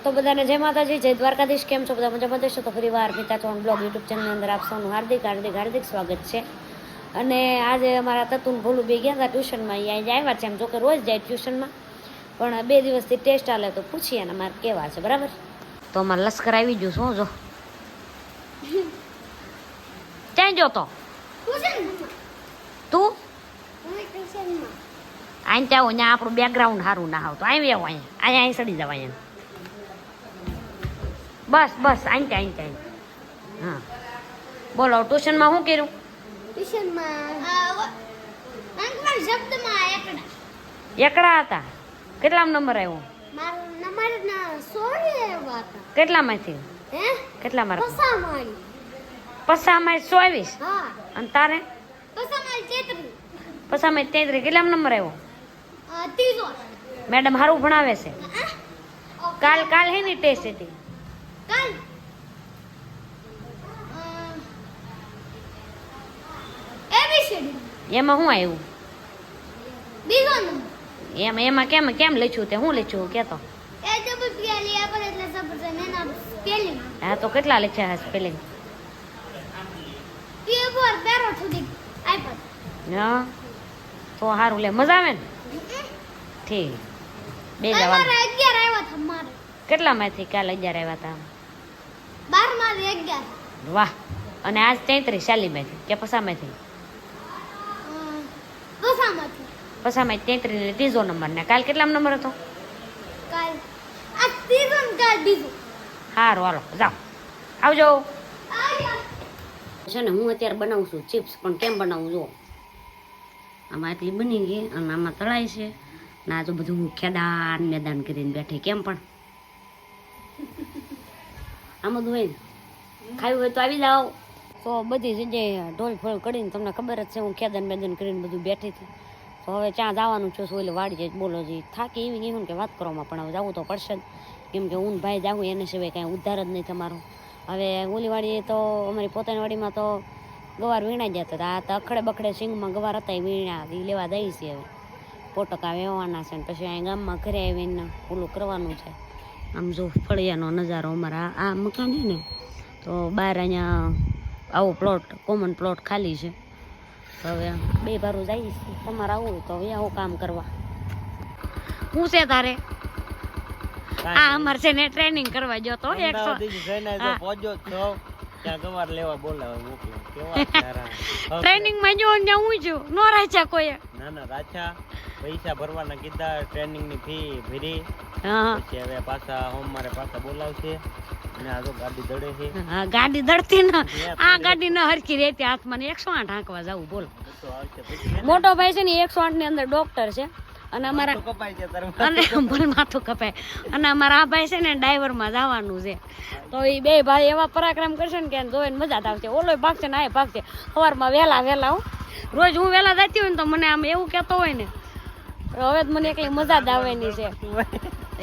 તો બધાને જય માતાજી, જય દ્વારકાધીશ. કેમ છો બધા? મજામાં જશો તો ફરી વાર પિતા ચૌહાણ બ્લોગ યુટ્યુબ ચેનલની અંદર આપ સૌનું હાર્દિક હાર્દિક હાર્દિક સ્વાગત છે. અને આજે અમારા તતુન ભોલું બે ગયા હતા ટ્યુશનમાં. અહીંયા જ આવ્યા છે, એમ જો કે રોજ જાય ટ્યુશનમાં, પણ 2 દિવસથી ટેસ્ટ આલે તો પૂછીએ ને મારે કેવા છે, બરાબર? તો અમારે લશ્કર આવી ગયું. શું જો ક્યાં ગયો તો તું? અહીં ત્યાં ત્યાં આપણું બેકગ્રાઉન્ડ સારું ના આવતું. આવી આવો અહીંયા અહીં સડી જવા અહીંયા. બસ બસ અહીં ત્યાં. હા બોલો, ટ્યુશનમાં શું કર્યું? એકડા હતા. કેટલામ નંબર આવ્યો? કેટલામાંથી? કેટલામાં? પસામાં 24. અને તારે? પસામાં 33. કેટલામ નંબર આવ્યો? મેડમ સારું ભણાવે છે. કાલ હેની ટેસ્ટ હતી? એમાં શું આવ્યું? એમાં કેમ લખ્યું? તે શું લખ્યું કેતો? હા તો કેટલા લખ્યા હશે સ્પેલિંગ? હા તો સારું લે, મજા આવે ને? ઠીક. બે જવા. કેટલામાંથી કાલ 11 આવ્યા હતા? 12 વાહ. અને આજ 33 શાલીમાંથી કે પસામાંથી? પસામાં 33 ને ત્રીજો નંબર. ને કાલ કેટલામ નંબર હતો? સારું હાલો જાઓ, આવજો. છે ને હું અત્યારે બનાવું છું ચિપ્સ, પણ કેમ બનાવું જો. આમાં એટલી બની ગઈ અને આમાં તળાય છે ને આ તો બધું ખેદાન મેદાન કરીને બેઠી. કેમ પણ આમ બધું હોય ખાવું હોય તો આવી જાઓ. તો બધી જગ્યાએ ઢોલ ફોલ કરીને તમને ખબર જ છે હું ખેદાન મેદાન કરીને બધું બેઠી હતી. તો હવે ત્યાં જવાનું છું એટલે વાડી જાય બોલો જી થાકી એવી નહીં કે વાત કરવામાં, પણ હવે જવું તો પડશે જ, કેમ કે હું ભાઈ જાઉં એને સિવાય કાંઈ ઉદ્ધાર જ નહીં તમારો. હવે ઓલી વાડીએ તો અમારી પોતાની વાડીમાં તો ગવાર વીણા જતા હતા. આ તો અખડે બખડે સિંગમાં ગવાર હતા એ વીણા એ લેવા દઈ છે. હવે પોટકા વેવાના છે ને પછી અહીં ગામમાં ઘરે આવીને ઓલું કરવાનું છે. આમ જો ફળિયાનો નજારો અમારા આ મકાન છે ને, તો બહાર અહીંયા આવો પ્લોટ કોમન પ્લોટ ખાલી છે. તો હવે 2 ભારું જઈએ છીએ. તમારે આવું હોય તો હવે આવું કામ કરવા. શું છે તારે? આ અમારે છે ને ટ્રેનિંગ કરવા ગયો તો 100 ટ્રેનિંગ માં જો ને હું છું નો રાચા કોઈ ના રાચા પૈસા ભરવાના કીધા, ટ્રેનિંગ ની ફી ભરી. પછી હવે પાછા સોમવારે પાછા બોલાવશે. અને આ તો ગાડી દડે છે. હા ગાડી દડતી ને આ ગાડી ન હરખી રહેતી હાથમાં ને 108 હાંકવા જાવું. બોલો, મોટો ભાઈ છે ને 108 ની અંદર ડોક્ટર છે અને અમારા માથું કપાય. અને અમારા આ ભાઈ છે ને ડ્રાઈવર માં જવાનું છે. તો એ 2 ભાઈ એવા પરાક્રમ કરશે ને કે જોઈને મજા જ આવશે. ઓલો ભાગશે ને આ ભાગશે. સવારમાં વહેલા હું રોજ હું વહેલા જતી હોય ને તો મને આમ એવું કહેતો હોય ને હવે મને એકલી મજા જ આવેની છે.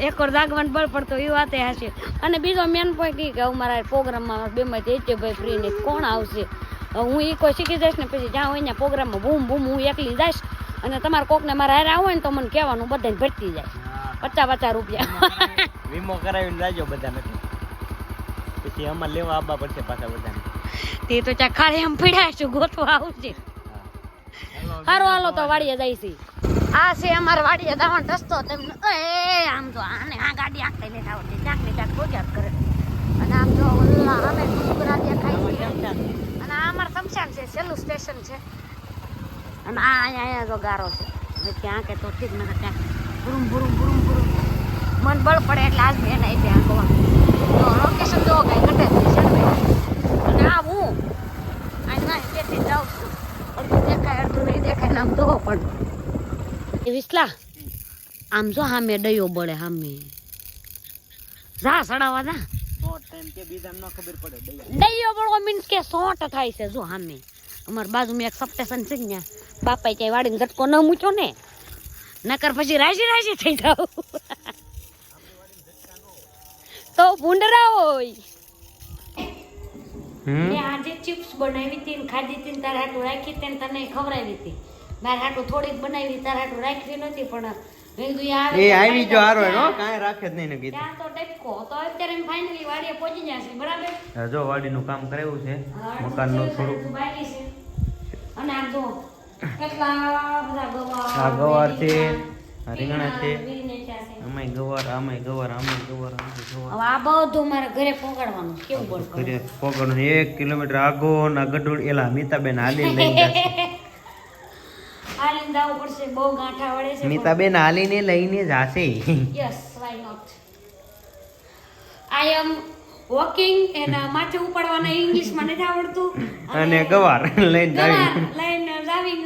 એક વાર જાગવાનું બળ પડતો એ વાત હશે. અને બીજો મેન પોઈન્ટ એ કે અમારા પ્રોગ્રામમાં 2 માંથી ભાઈ ફ્રી ને કોણ આવશે? હું એ કોઈ શીખી જઈશ ને પછી જ્યાં હોય ત્યાં પ્રોગ્રામમાં બૂમ હું એકલી જઈશ. અને તમારે કોકને મારા હારે આવું હોય ને તો મને કહેવાનું, બધાને ભરતી જાય 50 રૂપિયા વીમો કરાવીને જાજો બધાને. પછી અમારે લેવા આવવા પડશે પાછા બધાને. તે તો ચા ખાલી એમ પીડાય છે ગોતવા આવશે. સારું હાલો તો વાડીએ જાય છે. આ છે અમારે વાડીએ જવાનો રસ્તો. તમને આમ તો આને આ ગાડી આખી નથી આવતી, ક્યાંક ને ક્યાંક પ્રોજેક્ટ કરે. અને આમ જો અમે ડુંગરા દેખાય છે. અને આ અમારું શમશાન છે, છેલ્લું સ્ટેશન છે. અને આ અહીંયા જો ગારો છે ત્યાં કે તો ઠીક ન ત્યાં ભૂરું મન બળ પડે એટલે આજ મેં એને ત્યાં ગવા લોકેશન જો કઈ ઘટે છે ને. અને આ હું અહીંયા તેથી જાઉં છું. અડધું દેખાય અડધું નહીં દેખાય ને આમ તો પણ વિસલા આમ જો હામે ડયો બળે હામે જા સડાવા જા. ડયો બળવો મીન્સ કે 100 થાય છે. જો હામે અમારી બાજુમાં એક સબસ્ટેશન છે ને, બાપાએ ક્યાંય વાડીને ઝટકો ન મૂક્યો ને નકર પછી રાજી થઈ જાવ તો ભૂંડરા હોય. મેં આજે ચિપ્સ બનાવી હતી ને ખાધી હતી ને તારા હાટું રાખી હતી ને તને ખવડાવી હતી. મારે હાટું થોડીક બનાવી તારા હાટું રાખવી નથી, પણ મેં કીધું યાર એ આવી જો હારો એનો કાંઈ રાખે જ નહીં ને કીધું. ત્યાં તો ટપકો તો અત્યારે ફાઇનલી વાડીએ પહોંચી જશે બરાબર. હા, જો વાડીનું કામ કરાવ્યું છે હા, મકાનનું તો થોડુંક. બાકી છે. અને આ જો કેટલા બધા ગવાર આ ગવાર છે, રીંગણા, આ રીંગણા છે. વીરનેચા છે. આમાંય ગવાર, આમાંય ગવાર, આમાંય ગવાર, આમાંય ગવાર. હવે આ બધું મારે ઘરે પહોંચાડવાનું છે. કેવું બોલ ઘરે પોગળનું 1 કિલોમીટર આગો ના ગડોળ એલા મીતાબેન હાલીને લઈને જશે. હાલીને જવું પડશે, બહુ ગાંઠા વળે છે. મીતાબેન હાલીને લઈને જશે. Yes, why not. I am walking એના માથે ઉપાડવાના ઇંગ્લિશમાં નથી આવડતું. અને ગવાર લઈને ગવાર જાવી. લઈને જાવી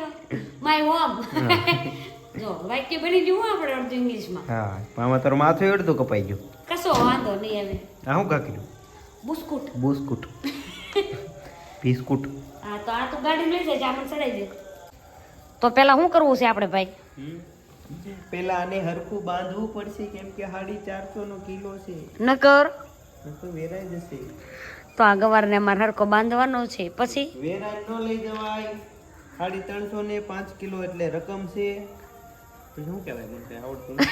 માય હોમ. જો વાક્ય બની ગયું હો આપણે અડધું ઇંગ્લિશમાં. હા, પણ આમાં તારું માથું અડધું કપાઈ ગયું. કશો વાંધો નહીં આવે. આ શું કાકીલું? બુસ્કુટ. બુસ્કુટ. બિસ્કુટ. હા, તો આ તો ગાડી લઈ જાય આમને ચડાઈ દે. તો પેલા શું કરવું છે આપણે ભાઈ? પેલા આને હરખું બાંધવું પડશે કેમ કે 450 નો કિલો છે. નકર તો વેરાઈ જશે. તો આ ગવારને અમારે હરકો બાંધવાનો છે. પછી વેરાઈ ન લઈ જવાય. 350 ને 5 કિલો એટલે રકમ છે. તો શું કહેવાય મને કઈ આવડતું નથી.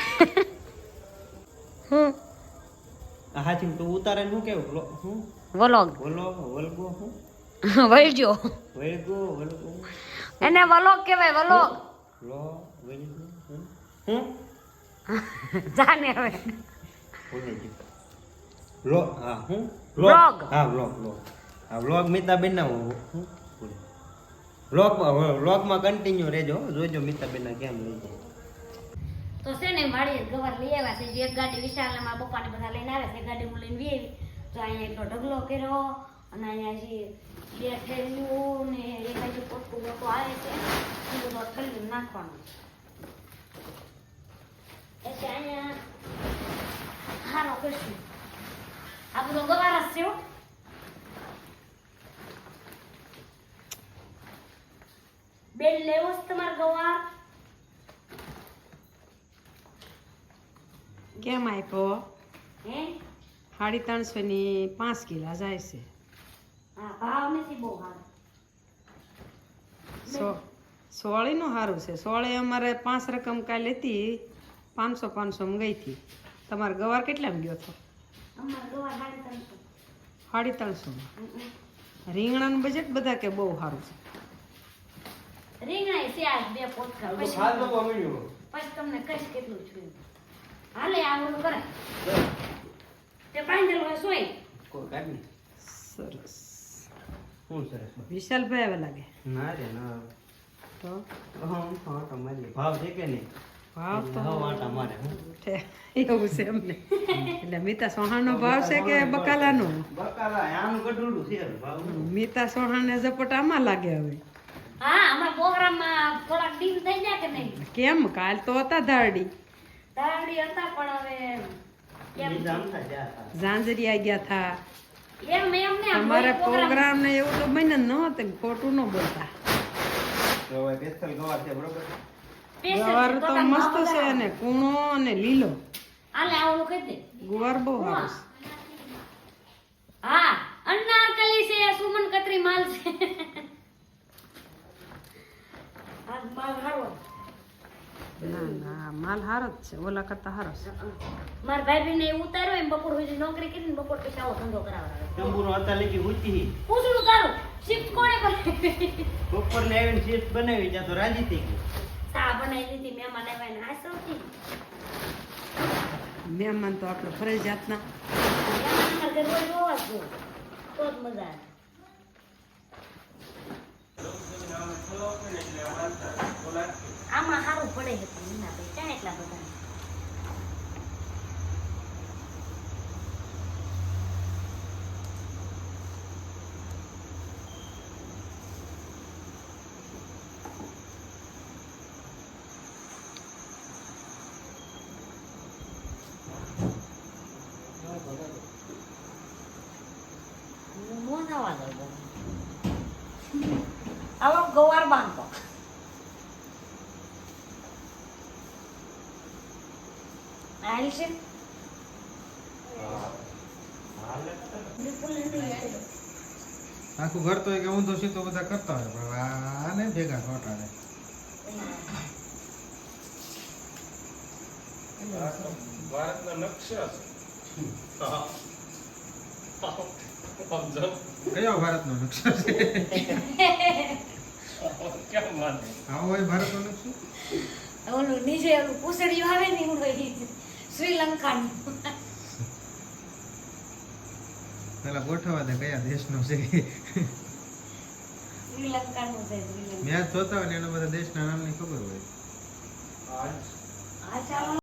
હું આ હાચી તો ઉતારે શું કહેવું? હું વલોગ વલગો હું વળજો વલગો એને વલોગ કહેવાય. વલોગ લો વલગો હું જાને હવે ભૂલી ગયો. લો હા હું Vlog. હા વ્લોગ હા વ્લોગ મીતાબેન ના વ્લોગમાં કન્ટિન્યુ રહેજો. જોજો મીતાબેન ના કેમ લઈ જાય. તો છે ને મારી ગવાર લઈ આવ્યા છે. જે એક ગાડી વિશાલને મારા પપ્પાને બધા લઈને આવે છે. ગાડી હું લઈને વી આવી. તો અહીંયા એટલો ઢગલો કર્યો અને અહીંયા જે 2 થેલીઓ ને એક બાજુ પોટકું મોટું આવે છે એ બધું થેલીમાં નાખવાનું. એટલે અહીંયા હારો કરશું. આ બધો ગવાર જ છે હો. બેન લેવો છે તમારે ગવાર? કેમ આપ્યો? હે 350 ની 5 કિલા જાય છે. હા, ભાવ નથી બહુ સારો. સોળીનું સારું છે. સોળી અમારે 5 રકમ કાલે હતી 500 માં ગઈ હતી. તમારે ગવાર કેટલામાં ગયો હતો? અમારે ગવાર 350. 350 માં. રીંગણાનું બજેટ બધા કે બહુ સારું છે. રીંગણા છે આજ 2 પોટકા. પછી તમને કહીશ કેટલું છું. હાલે આ ઓલું કરે તે બાંધેલું હોય સોય. કોઈ કાઢી સરસ. હું સરસ વિશાલભાઈ આવે લાગે. ના રે ના તો ભાવ છે કે નહીં? ભાવ તો ભાવ આટા મારે હું એવું છે એમને. એટલે મીતા સોહાનો ભાવ છે કે બકાલાનો? બકાલા આનું ગઢુડું છે ભાવ. મીતા સોહાને ઝપટ આમાં લાગે હવે. હા, અમારા પ્રોગ્રામમાં થોડાક ડીલ થઈ ગયા કે નહીં? કેમ કાલ તો હતા ધારડી દાવડી હતા પણ હવે કેમ ઝાંઝરિયા ગયા થા. એમ ને તમારે પ્રોગ્રામ ને એવું તો બને ન હતું. ખોટું ન બોલતા. પેસ્ટલ ગવાર છે બરોબર. ગુવાર તો મસ્ત છે ને કૂણો અને લીલો. હાલે આવડું કહી દે. ગુવાર બહુ સારું છે. હા, અનારકલી છે, સુમન કતરી માલ છે. આ માલ હારો. ના ના માલ સારો જ છે. ઓલા કરતા સારો છે. મારા ભાઈ ને ઉતાર્યો એમ બપોર સુધી નોકરી કરીને બપોર પછી આવો ધંધો કરાવડાવે. તંબુરો હતા લેકી ઊંચી પૂછડું તારું શિફ્ટ કોણે કરી? બપોર ને આવીને શિફ્ટ બનાવી ત્યાં તો રાજી થઈ ગઈ. ચા બનાવી દીધી મહેમાન આવ્યા ને આ સૌથી મહેમાન તો આપણે ફરજિયાતના. મહેમાન ઘર રોજ હોવા જ જોઈએ. તો જ મજા આવે. આમાં સારું પડે છે પણ એના ભાઈ ક્યાં એટલા બધા. આવો ગવાર બાંધો. આલ છે આખું ઘર તો એક ઊંધો સીધો બધા કરતા હોય પણ આને ભેગા ખોટા ને ભારતનો નકશો કયો ભારતનો નકશો છે આવો હોય ભારતનો નકશો ઓલું નીચે ઓલું પૂસડિયું આવે ને એવું હોય શ્રીલંકાનું પેલા ગોઠવવા દે કયા દેશનો છે શ્રીલંકાનું છે શ્રીલંકા મેચ જોતા હોય ને એના બધા દેશના નામની ખબર હોય આ ચાલો